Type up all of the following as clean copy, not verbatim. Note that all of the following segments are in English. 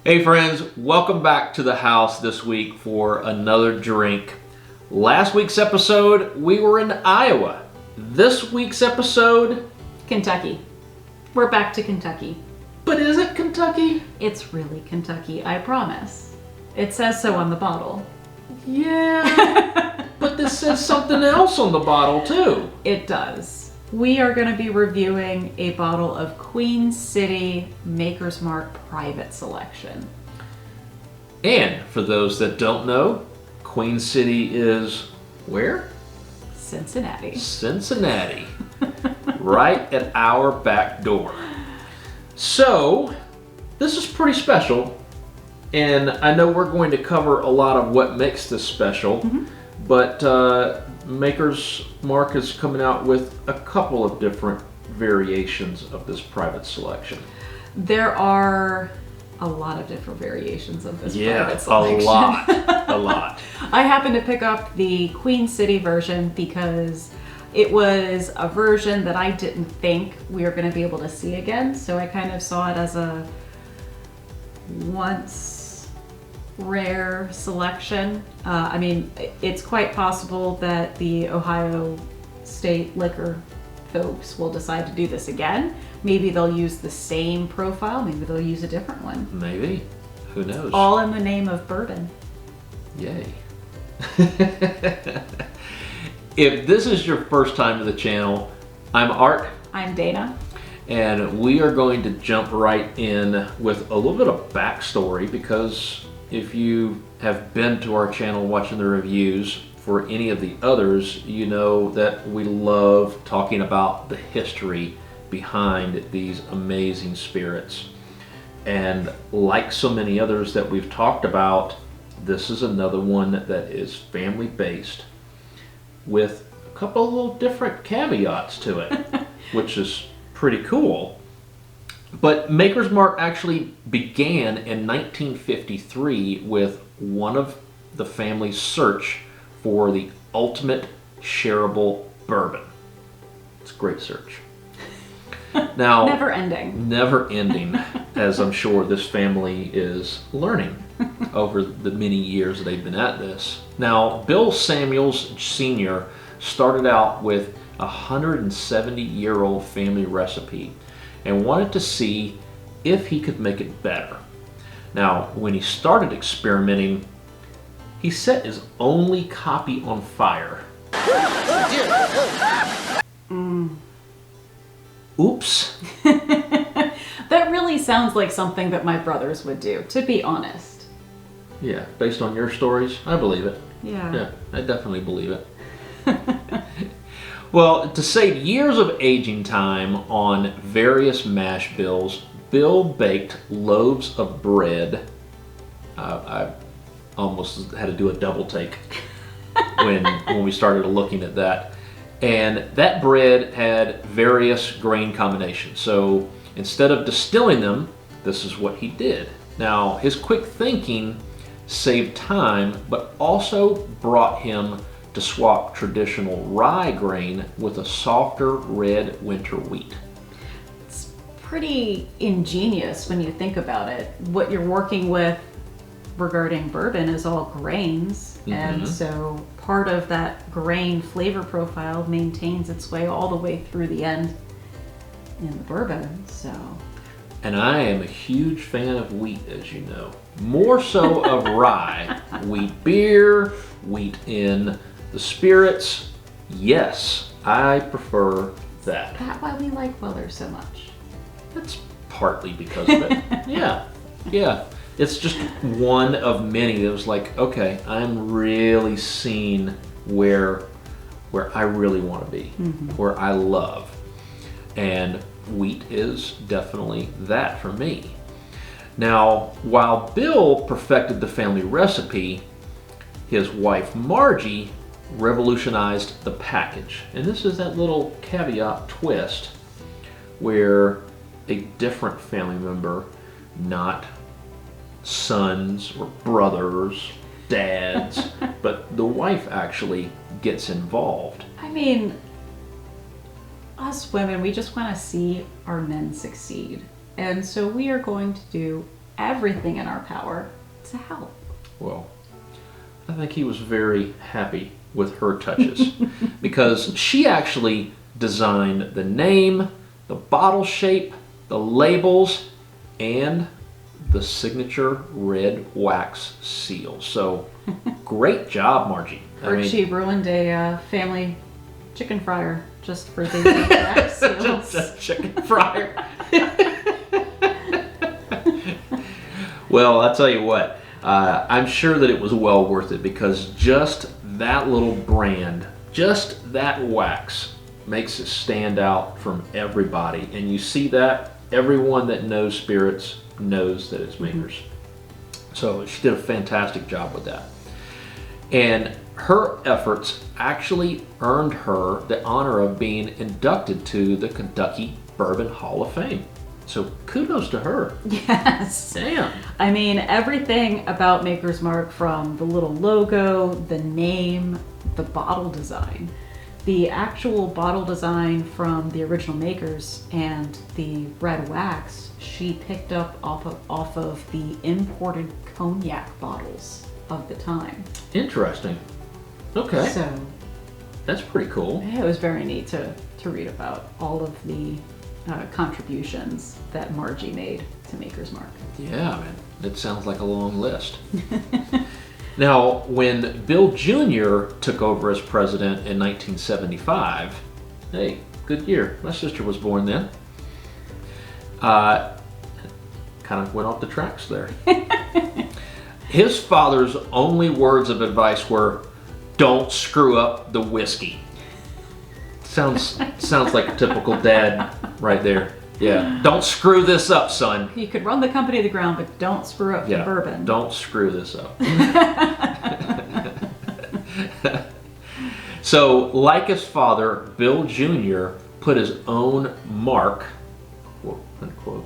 Hey friends, welcome back to the house this week for another drink. Last week's episode, we were in Iowa. This week's episode, Kentucky. We're back to Kentucky. but is it Kentucky? It's really Kentucky, I promise. It says so on the bottle. Yeah, but this says something else on the bottle too. It does. We are going to be reviewing a bottle of Queen City Maker's Mark Private Selection. And for those that don't know, Queen City is where? Cincinnati. Cincinnati. Right at our back door. So, this is pretty special. And I know we're going to cover a lot of what makes this special. But Maker's Mark is coming out with a couple of different variations of this private selection. There are a lot of different variations of this private Yeah, a selection. lot. A lot. I happened to pick up the Queen City version because it was a version that I didn't think we were going to be able to see again. So I kind of saw it as a once rare selection. I mean, it's quite possible that the Ohio State liquor folks will decide to do this again. Maybe they'll use the same profile. Maybe they'll use a different one. Maybe. Who knows? All in the name of bourbon. Yay. If this is your first time to the channel, I'm Art. I'm Dana. And we are going to jump right in with a little bit of backstory, because if you have been to our channel watching the reviews for any of the others, you know that we love talking about the history behind these amazing spirits. And like so many others that we've talked about, this is another one that is family based with a couple of little different caveats to it, which is pretty cool. But Maker's Mark actually began in 1953 with one of the family's search for the ultimate shareable bourbon. It's a great search. Now, Never ending. Never ending, as I'm sure this family is learning over the many years that they've been at this. Now, Bill Samuels Sr. started out with a 170-year-old family recipe and wanted to see if he could make it better. Now, when he started experimenting, he set his only copy on fire. Oops. That really sounds like something that my brothers would do, to be honest. Yeah, based on your stories, I believe it. Yeah. Yeah, I definitely believe it. Well, to save years of aging time on various mash bills, Bill baked loaves of bread. I almost had to do a double take when we started looking at that. And that bread had various grain combinations. So instead of distilling them, this is what he did. Now, his quick thinking saved time, but also brought him to swap traditional rye grain with a softer red winter wheat. It's pretty ingenious when you think about it. What you're working with regarding bourbon is all grains, and so part of that grain flavor profile maintains its way all the way through the end in the bourbon. So, And I am a huge fan of wheat, as you know. More so of rye. Wheat beer, wheat in the spirits. Yes, I prefer that. is that why we like Weller so much? That's partly because of it. Yeah. It's just one of many that was like, okay, I'm really seeing where I really want to be, where I love. And wheat is definitely that for me. Now, while Bill perfected the family recipe, his wife Margie revolutionized the package. And this is that little caveat twist where a different family member, not sons or brothers, dads, but the wife actually gets involved. I mean, us women, we just want to see our men succeed. And so we are going to do everything in our power to help. Well, I think he was very happy with her touches because she actually designed the name, the bottle shape, the labels, and the signature red wax seal. So great job, Margie. She ruined a family chicken fryer just for the wax seals. Just chicken fryer. Well, I'll tell you what, I'm sure that it was well worth it because just that little brand, just that wax makes it stand out from everybody. And you see that, everyone that knows spirits knows that it's Makers. So she did a fantastic job with that. And her efforts actually earned her the honor of being inducted to the Kentucky Bourbon Hall of Fame. So kudos to her. Yes. Damn. I mean, everything about Maker's Mark, from the little logo, the name, the bottle design, the actual bottle design from the original makers, and the red wax she picked up off of the imported cognac bottles of the time. Interesting. Okay. So That's pretty cool. it was very neat to read about all of the contributions that Margie made to Maker's Mark. Yeah, man. That sounds like a long list. Now, when Bill Jr. took over as president in 1975, hey, good year. My sister was born then. Kind of went off the tracks there. His father's only words of advice were, "Don't screw up the whiskey." Sounds like a typical dad right there. Yeah, don't screw this up, son. You could run the company to the ground, but don't screw up the bourbon. Don't screw this up. So, like his father, Bill Jr. put his own mark, quote unquote,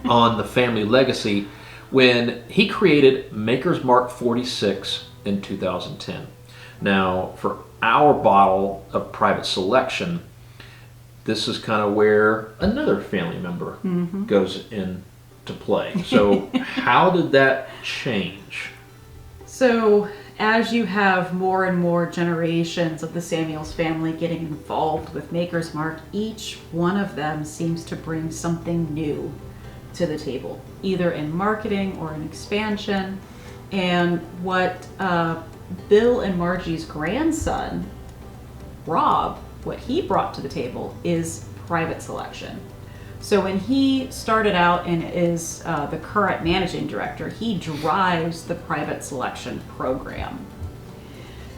on the family legacy when he created Maker's Mark 46 in 2010. Now, for our bottle of Private Selection, this is kind of where another family member goes into play. So how did that change? So as you have more and more generations of the Samuels family getting involved with Maker's Mark, each one of them seems to bring something new to the table, either in marketing or in expansion. And what Bill and Margie's grandson, Rob, what he brought to the table is Private Selection. So when he started out and is the current managing director, he drives the Private Selection program.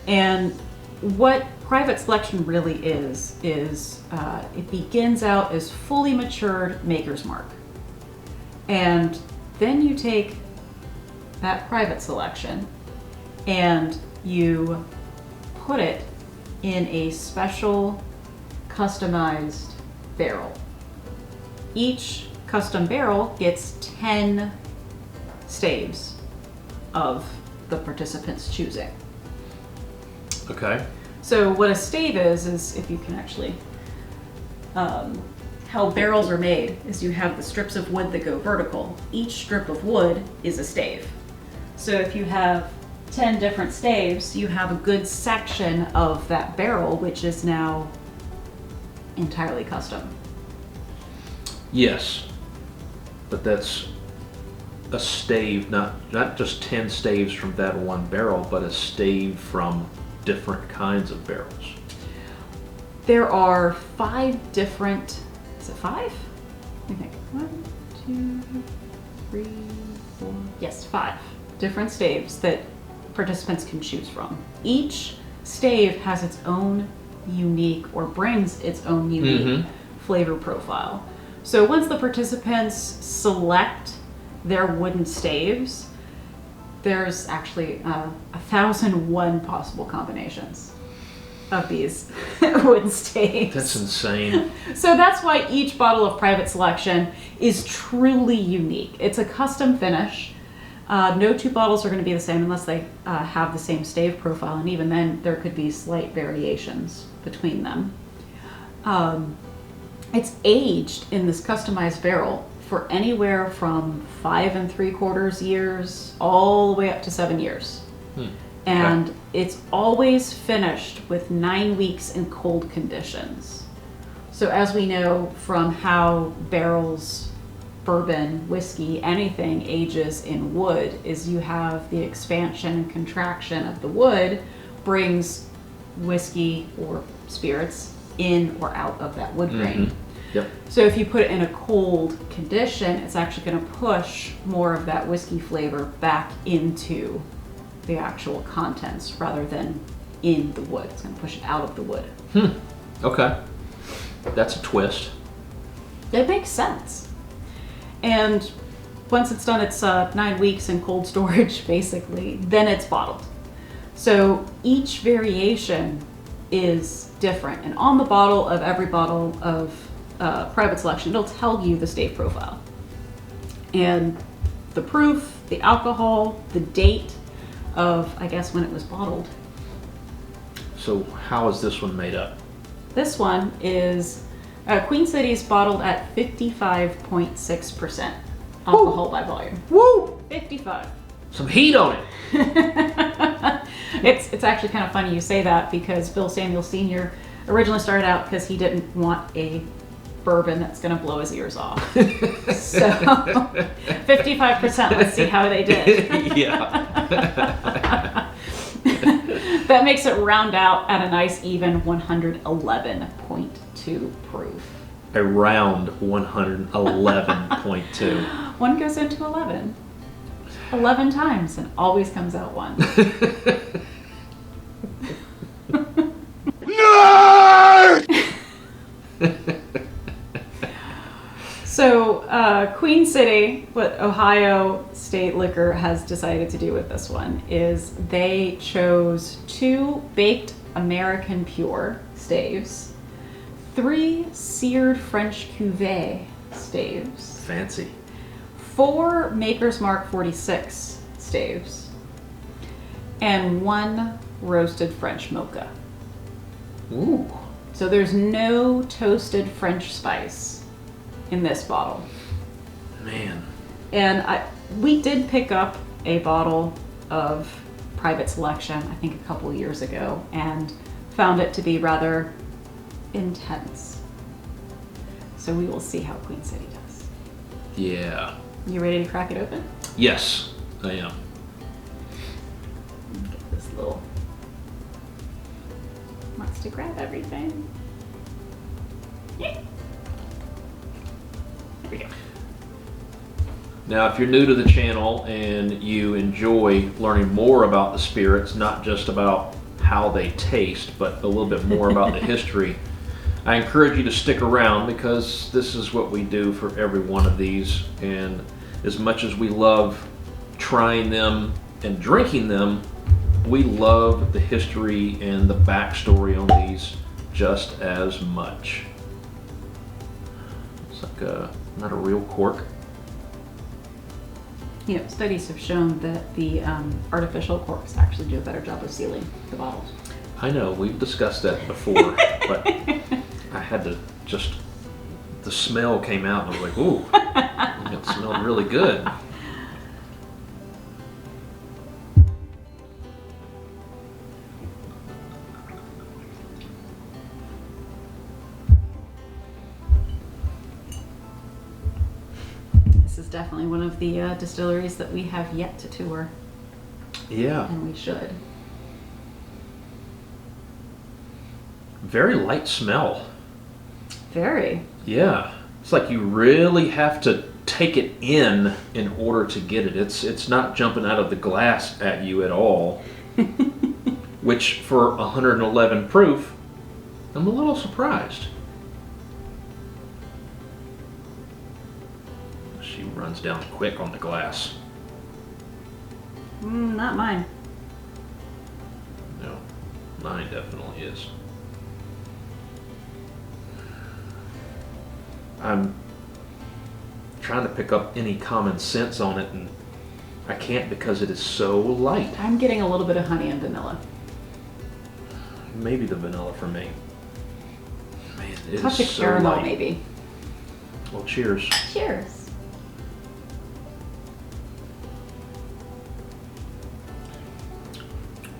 And what Private Selection really is it begins out as fully matured Maker's Mark. And then you take that Private Selection and you put it in a special customized barrel. Each custom barrel gets 10 staves of the participants' choosing. Okay. So what a stave is if you can actually, how barrels are made is you have the strips of wood that go vertical. Each strip of wood is a stave. So if you have 10 different staves, you have a good section of that barrel, which is now entirely custom. Yes, but that's a stave, not just 10 staves from that one barrel, but a stave from different kinds of barrels. There are 5 different, is it 5? Let me think. 1, 2, 3, 4, yes, 5 different staves that participants can choose from. Each stave has its own unique, or brings its own unique flavor profile. So once the participants select their wooden staves, there's actually 1,001 possible combinations of these wooden staves. That's insane. So that's why each bottle of Private Selection is truly unique. It's a custom finish. No 2 bottles are going to be the same unless they have the same stave profile, and even then there could be slight variations between them. It's aged in this customized barrel for anywhere from 5 3/4 years all the way up to 7 years. And it's always finished with 9 weeks in cold conditions. So as we know from how barrels, bourbon, whiskey, anything ages in wood, is you have the expansion and contraction of the wood brings whiskey or spirits in or out of that wood grain. Yep. So if you put it in a cold condition, it's actually going to push more of that whiskey flavor back into the actual contents rather than in the wood. It's going to push it out of the wood. Okay. That's a twist. It makes sense. And once it's done its 9 weeks in cold storage, basically, then it's bottled. So each variation is different. And on the bottle of every bottle of Private Selection, it'll tell you the stave profile. And the proof, the alcohol, the date of, I guess, when it was bottled. So how is this one made up? This one is, Queen City's bottled at 55.6% alcohol by volume. Woo! 55. Some heat on it. It's actually kind of funny you say that, because Bill Samuel Sr. originally started out because he didn't want a bourbon that's going to blow his ears off. So 55%, let's see how they did. Yeah. That makes it round out at a nice even 111.2 proof. A round 111.2. One goes into 11. 11 times and always comes out one. So, Queen City, what Ohio State Liquor has decided to do with this one is they chose 2 baked American Pure staves, 3 seared French Cuvée staves, Fancy. 4 Maker's Mark 46 staves, and 1 roasted French mocha. Ooh. So there's no toasted French spice in this bottle. Man. And we did pick up a bottle of Private Selection, I think a couple years ago, and found it to be rather intense. So we will see how Queen City does. Yeah. You ready to crack it open? Yes, I am. Get this little... Wants to grab everything. Yeah. There we go. Now, if you're new to the channel and you enjoy learning more about the spirits, not just about how they taste, but a little bit more about the history, I encourage you to stick around, because this is what we do for every one of these. And as much as we love trying them and drinking them, we love the history and the backstory on these just as much. It's like not a real cork. You know, studies have shown that the artificial corks actually do a better job of sealing the bottles. I know, we've discussed that before, but I had to just, the smell came out and I was like, ooh, it smelled really good. This is definitely one of the distilleries that we have yet to tour, Yeah, and we should. very light smell. Very. Yeah, it's like you really have to take it in order to get it. It's not jumping out of the glass at you at all, which for 111 proof, I'm a little surprised. She runs down quick on the glass. Not mine. No, mine definitely is. I'm trying to pick up any common sense on it, and I can't because it is so light. I'm getting a little bit of honey and vanilla. Maybe the vanilla for me. Man, it Touch is of so caramel, light. maybe. Well, cheers. Cheers.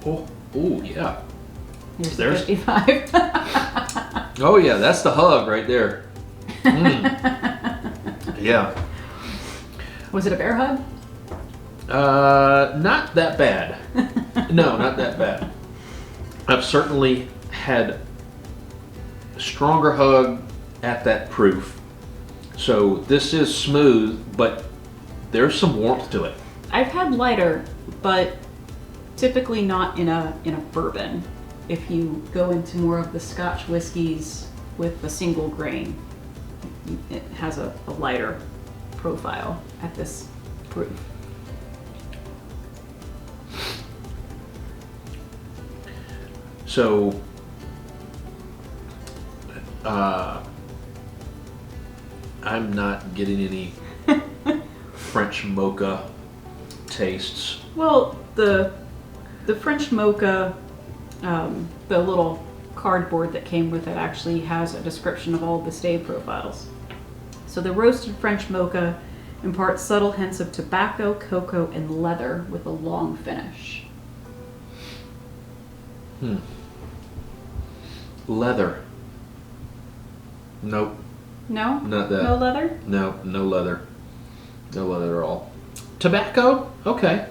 Oh, yeah. Here's There's- the 55. Oh, yeah, that's the hug right there. Yeah. Was it a bear hug? Not that bad. No, not that bad. I've certainly had a stronger hug at that proof. So this is smooth, but there's some warmth to it. I've had lighter, but typically not in a bourbon. If you go into more of the Scotch whiskeys with a single grain, it has a lighter profile at this proof. So, I'm not getting any French mocha tastes. Well, the French mocha, the little cardboard that came with it actually has a description of all the stave profiles. So the roasted French mocha imparts subtle hints of tobacco, cocoa, and leather with a long finish. Leather. Nope, No? not that. No leather? No, no leather. No leather at all. Tobacco? Okay.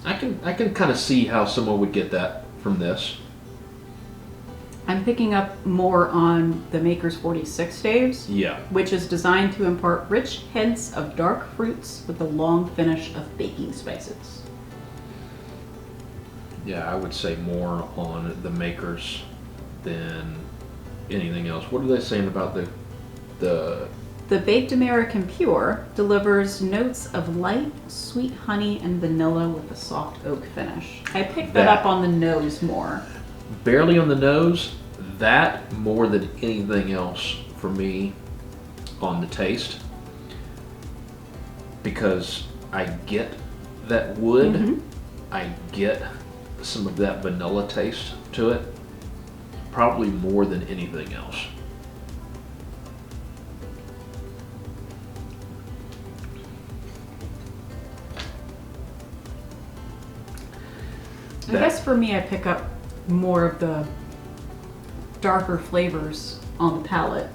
I can kind of see how someone would get that from this. I'm picking up more on the Maker's 46 staves, Yeah. which is designed to impart rich hints of dark fruits with a long finish of baking spices. Yeah, I would say more on the Makers than anything else. What are they saying about the The Baked American Pure delivers notes of light, sweet honey and vanilla with a soft oak finish. I picked that up on the nose more. barely on the nose? That more than anything else for me on the taste, because I get that wood, I get some of that vanilla taste to it, probably more than anything else. I guess for me, I pick up more of the darker flavors on the palate,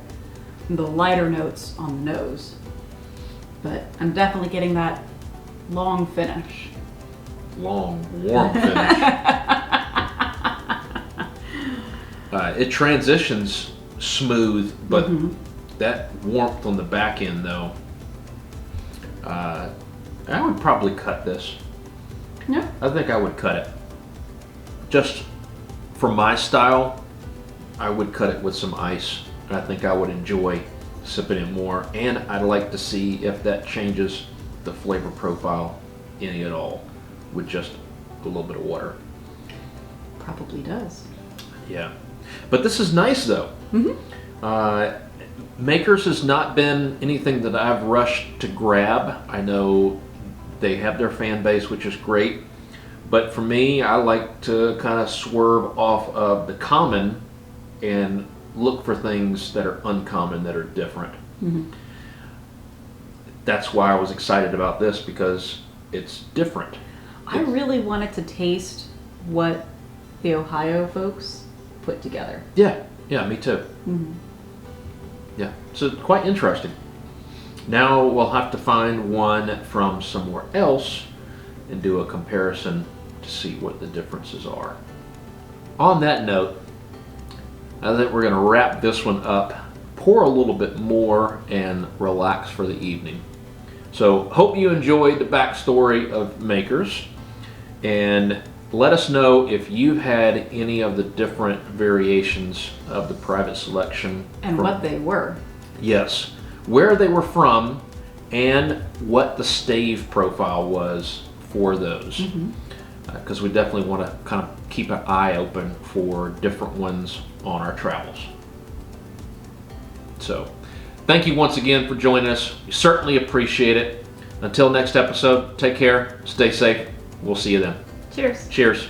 and the lighter notes on the nose. But I'm definitely getting that long finish. Long, warm finish. It transitions smooth, but that warmth on the back end, though, I would probably cut this. Yeah. I think I would cut it. Just for my style, I would cut it with some ice. I think I would enjoy sipping it more, and I'd like to see if that changes the flavor profile any at all with just a little bit of water. Probably does. Yeah, but this is nice though. Makers has not been anything that I've rushed to grab. I know they have their fan base, which is great, but for me, I like to kind of swerve off of the common and look for things that are uncommon, that are different. That's why I was excited about this, because it's different. I really wanted to taste what the Ohio folks put together. Yeah, me too. Yeah, so quite interesting. Now we'll have to find one from somewhere else and do a comparison to see what the differences are. On that note, I think we're going to wrap this one up, pour a little bit more, and relax for the evening. So hope you enjoyed the backstory of Makers, and let us know if you've had any of the different variations of the private selection. And what they were. Yes, where they were from and what the stave profile was for those. Because we definitely want to kind of keep an eye open for different ones on our travels. So, thank you once again for joining us. We certainly appreciate it. Until next episode, take care, stay safe. We'll see you then. Cheers. Cheers.